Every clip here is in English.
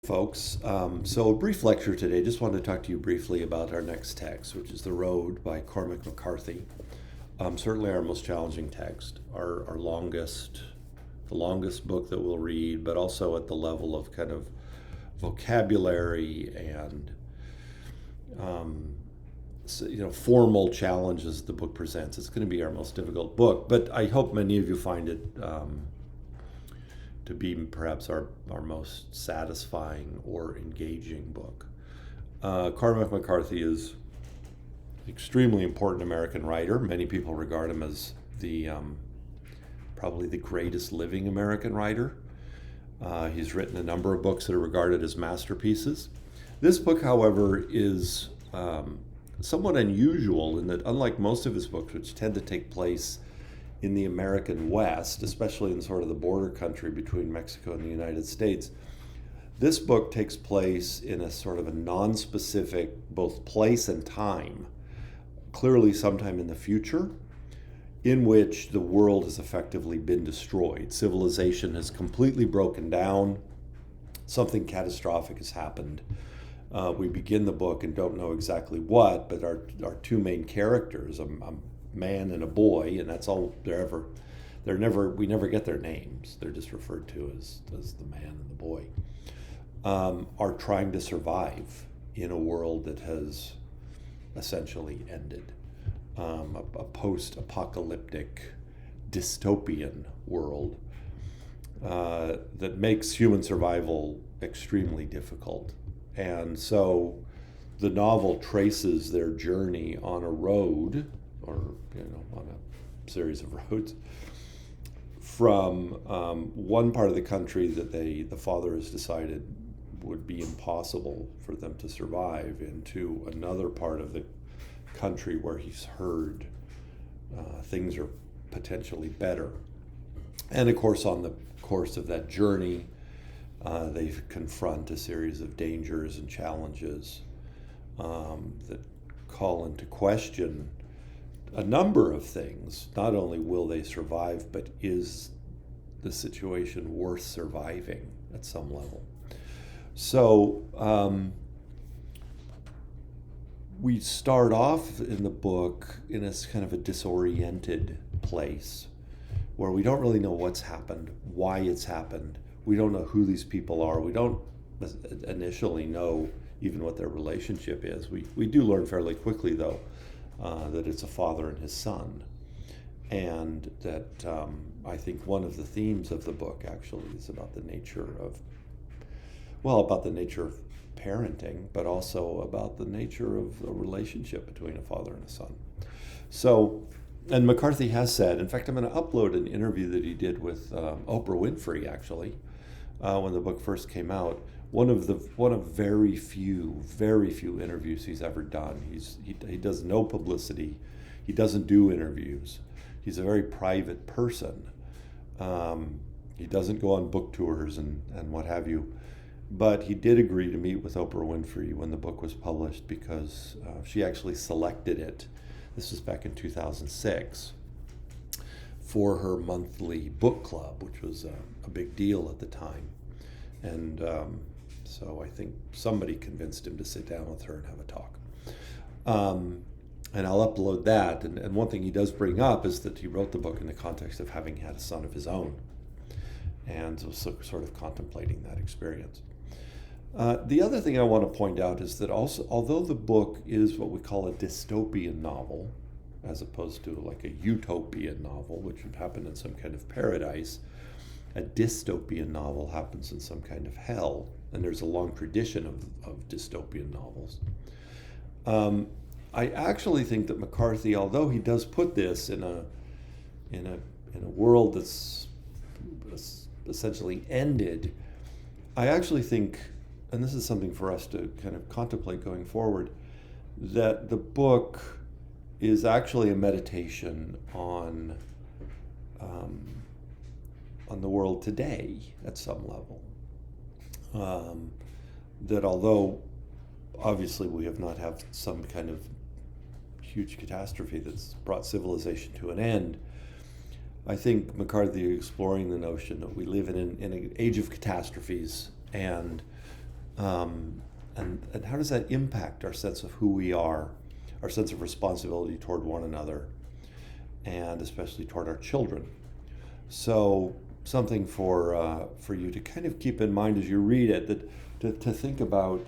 Folks. So a brief lecture today. Just wanted to talk to you briefly about our next text, which is The Road by Cormac McCarthy. Certainly our most challenging text, our longest, the longest book that we'll read, but also at the level of kind of vocabulary and formal challenges the book presents. It's going to be our most difficult book, but I hope many of you find it to be perhaps our most satisfying or engaging book. Cormac McCarthy is an extremely important American writer. Many people regard him as the probably the greatest living American writer. He's written a number of books that are regarded as masterpieces. This book, however, is somewhat unusual in that, unlike most of his books, which tend to take place in the American West, especially in sort of the border country between Mexico and the United States, this book takes place in a sort of a non-specific both place and time, clearly sometime in the future, in which the world has effectively been destroyed. Civilization has completely broken down. Something catastrophic has happened. We begin the book and don't know exactly what, but our two main characters, a man and a boy, and that's all we never get their names. They're just referred to as the man and the boy, are trying to survive in a world that has essentially ended. A post-apocalyptic dystopian world that makes human survival extremely difficult. And so the novel traces their journey on a road, or on a series of roads, from one part of the country that the father has decided would be impossible for them to survive, into another part of the country where he's heard things are potentially better. And of course, on the course of that journey, they confront a series of dangers and challenges that call into question a number of things. Not only will they survive, but is the situation worth surviving at some level? So we start off in the book in a kind of a disoriented place where we don't really know what's happened, why it's happened. We don't know who these people are. We don't initially know even what their relationship is. We do learn fairly quickly, though, that it's a father and his son. And that I think one of the themes of the book actually is about the nature of parenting, but also about the nature of a relationship between a father and a son. So, and McCarthy has said, in fact, I'm going to upload an interview that he did with Oprah Winfrey, actually, when the book first came out. One of very few interviews he's ever done. He does no publicity. He doesn't do interviews. He's a very private person. He doesn't go on book tours and what have you. But he did agree to meet with Oprah Winfrey when the book was published, because she actually selected it. This was back in 2006 for her monthly book club, which was a big deal at the time. And so I think somebody convinced him to sit down with her and have a talk. And I'll upload that. And one thing he does bring up is that he wrote the book in the context of having had a son of his own, and so sort of contemplating that experience. The other thing I want to point out is that also, although the book is what we call a dystopian novel, as opposed to like a utopian novel, which would happen in some kind of paradise, a dystopian novel happens in some kind of hell, and there's a long tradition of dystopian novels. I actually think that McCarthy, although he does put this in a world that's essentially ended, I actually think, and this is something for us to kind of contemplate going forward, that the book is actually a meditation on the world today at some level. That although obviously we have not had some kind of huge catastrophe that's brought civilization to an end, I think McCarthy is exploring the notion that we live in an age of catastrophes, and And how does that impact our sense of who we are, our sense of responsibility toward one another, and especially toward our children? So something for you to kind of keep in mind as you read it, that to think about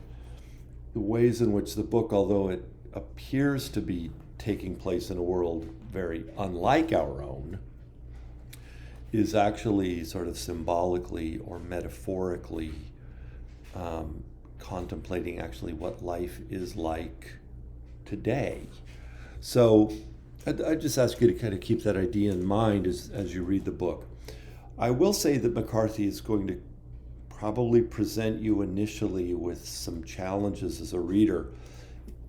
the ways in which the book, although it appears to be taking place in a world very unlike our own, is actually sort of symbolically or metaphorically contemplating actually what life is like today. So I just ask you to kind of keep that idea in mind as you read the book. I will say that McCarthy is going to probably present you initially with some challenges as a reader,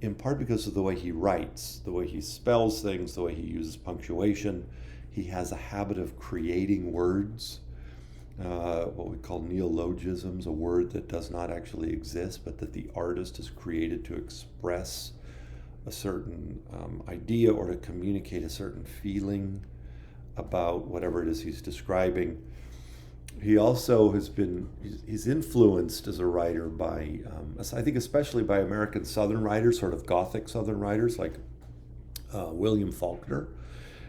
in part because of the way he writes, the way he spells things, the way he uses punctuation. He has a habit of creating words, what we call neologisms, a word that does not actually exist, but that the artist has created to express a certain idea or to communicate a certain feeling about whatever it is he's describing. He also he's influenced as a writer by, I think especially by American Southern writers, sort of Gothic Southern writers like William Faulkner.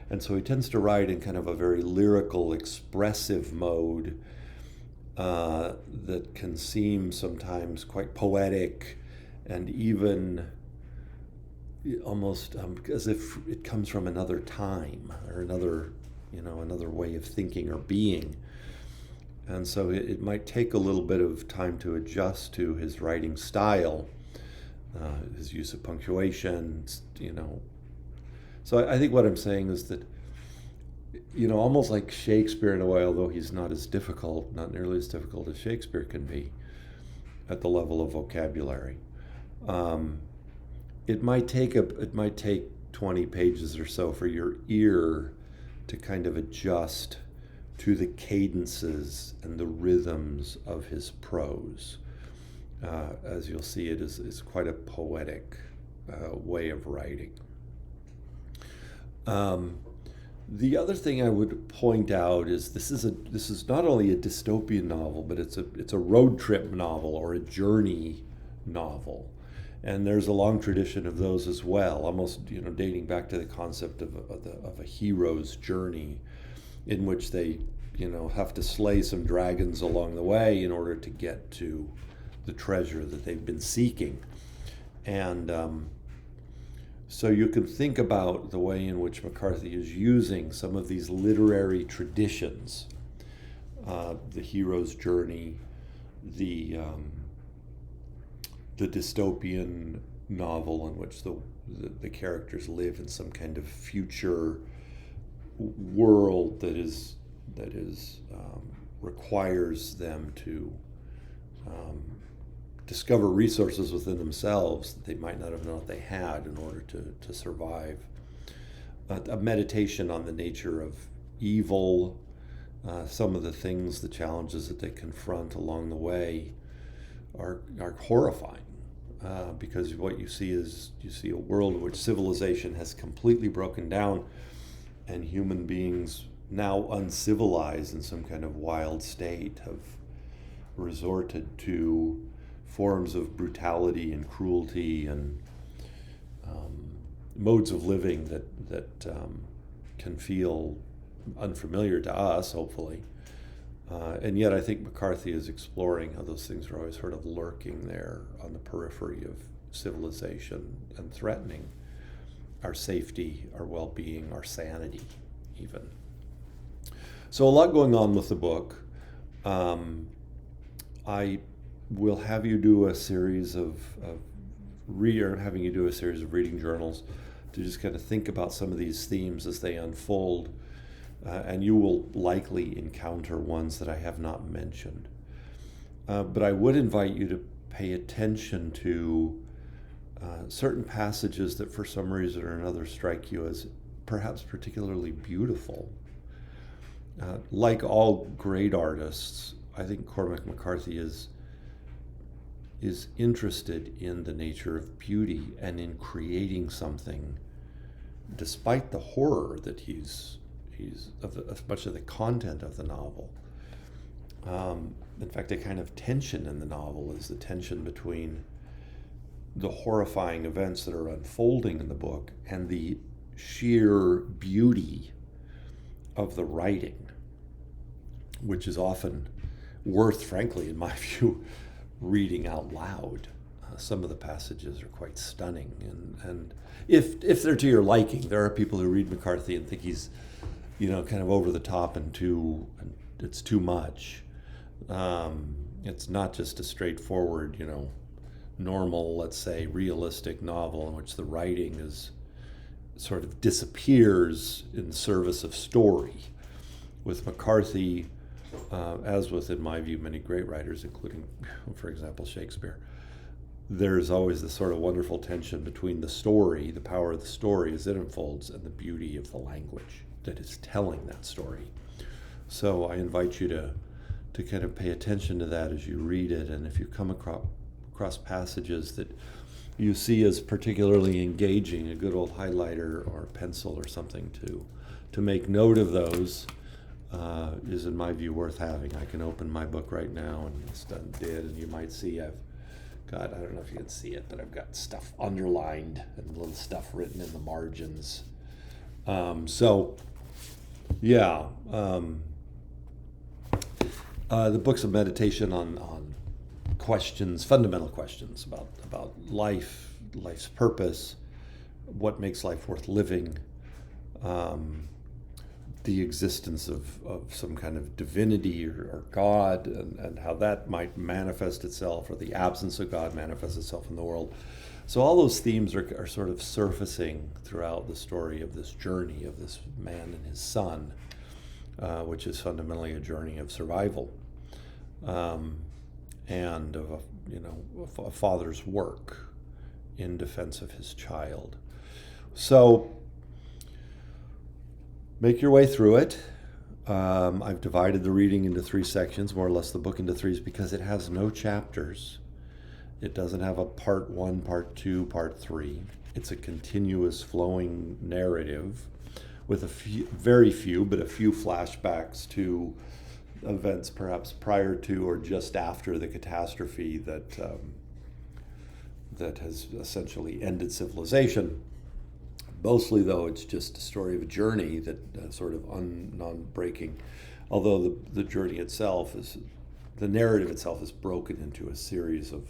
And so he tends to write in kind of a very lyrical, expressive mode that can seem sometimes quite poetic and even almost as if it comes from another time or another way of thinking or being. And so it might take a little bit of time to adjust to his writing style, his use of punctuation, So I think what I'm saying is that, almost like Shakespeare in a way, although he's not nearly as difficult as Shakespeare can be at the level of vocabulary. It might take 20 pages or so for your ear to kind of adjust to the cadences and the rhythms of his prose. As you'll see, it is quite a poetic way of writing. The other thing I would point out is this is not only a dystopian novel, but it's a road trip novel or a journey novel. And there's a long tradition of those as well, almost dating back to the concept of a hero's journey, in which they have to slay some dragons along the way in order to get to the treasure that they've been seeking. And so you can think about the way in which McCarthy is using some of these literary traditions, the hero's journey, the dystopian novel in which the characters live in some kind of future world that requires them to discover resources within themselves that they might not have known they had in order to survive. A meditation on the nature of evil, some of the things, the challenges that they confront along the way are horrifying. Because what you see is a world in which civilization has completely broken down, and human beings, now uncivilized in some kind of wild state, have resorted to forms of brutality and cruelty and modes of living that can feel unfamiliar to us, hopefully. And yet I think McCarthy is exploring how those things are always sort of lurking there on the periphery of civilization and threatening our safety, our well-being, our sanity even. So a lot going on with the book. I will have you do a series of reading journals to just kind of think about some of these themes as they unfold. And you will likely encounter ones that I have not mentioned. But I would invite you to pay attention to certain passages that for some reason or another strike you as perhaps particularly beautiful. Like all great artists, I think Cormac McCarthy is interested in the nature of beauty and in creating something despite the horror that he's of much of the content of the novel. In fact, a kind of tension in the novel is the tension between the horrifying events that are unfolding in the book and the sheer beauty of the writing, which is often worth, frankly, in my view, reading out loud. Some of the passages are quite stunning, and if they're to your liking, there are people who read McCarthy and think he's, kind of over the top and it's too much. It's not just a straightforward, normal, let's say, realistic novel in which the writing is sort of disappears in service of story. With McCarthy, as with, in my view, many great writers, including, for example, Shakespeare, there's always this sort of wonderful tension between the story, the power of the story as it unfolds, and the beauty of the language that is telling that story. So I invite you to kind of pay attention to that as you read it, and if you come across passages that you see as particularly engaging, a good old highlighter or pencil or something to make note of those is, in my view, worth having. I can open my book right now, and it's done did, and you might see I've got, I don't know if you can see it, but I've got stuff underlined and little stuff written in the margins. The book's a meditation on questions, fundamental questions about life, life's purpose, what makes life worth living, the existence of some kind of divinity or God, and how that might manifest itself, or the absence of God manifests itself in the world. So all those themes are sort of surfacing throughout the story of this journey of this man and his son, which is fundamentally a journey of survival, and of a father's work in defense of his child. So make your way through it. I've divided the reading into 3 sections, more or less the book into 3s, because it has no chapters. It doesn't have a part 1, part 2, part 3. It's a continuous flowing narrative with very few flashbacks to events perhaps prior to or just after the catastrophe that has essentially ended civilization. Mostly, though, it's just a story of a journey that sort of non-breaking, although the journey itself the narrative itself is broken into a series of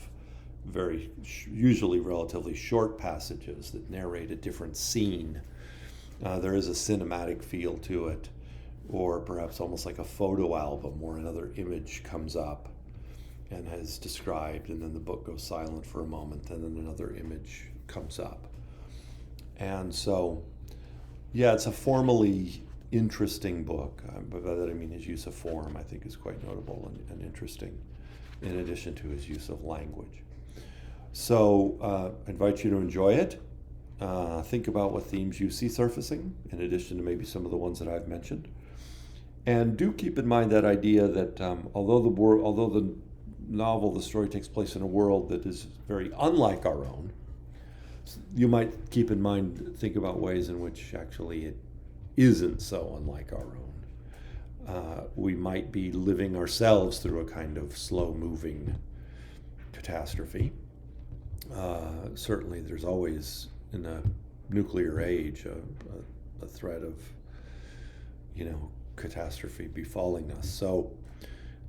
usually relatively short passages that narrate a different scene. There is a cinematic feel to it, or perhaps almost like a photo album where another image comes up and is described, and then the book goes silent for a moment, and then another image comes up. And so, it's a formally interesting book. But by that I mean his use of form, I think, is quite notable and interesting, in addition to his use of language. So I invite you to enjoy it. Think about what themes you see surfacing, in addition to maybe some of the ones that I've mentioned. And do keep in mind that idea that although the novel, the story takes place in a world that is very unlike our own, you might think about ways in which actually it isn't so unlike our own. We might be living ourselves through a kind of slow-moving catastrophe. Certainly there's always, in a nuclear age, a threat of, catastrophe befalling us. So,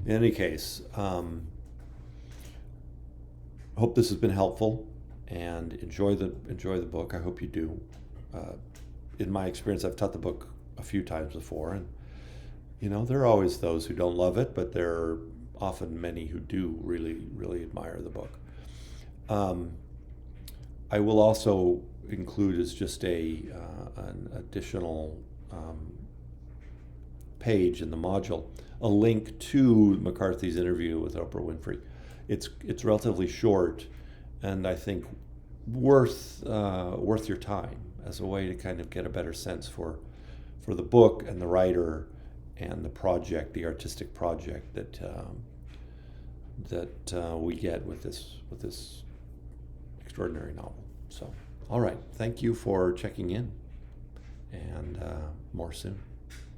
in any case, hope this has been helpful. And enjoy the book. I hope you do. In my experience, I've taught the book a few times before, and there are always those who don't love it, but there are often many who do really, really admire the book. I will also include as just an additional page in the module a link to McCarthy's interview with Oprah Winfrey. It's relatively short, and I think worth your time as a way to kind of get a better sense for the book and the writer and the project, the artistic project that we get with this extraordinary novel. So, all right, thank you for checking in, and more soon.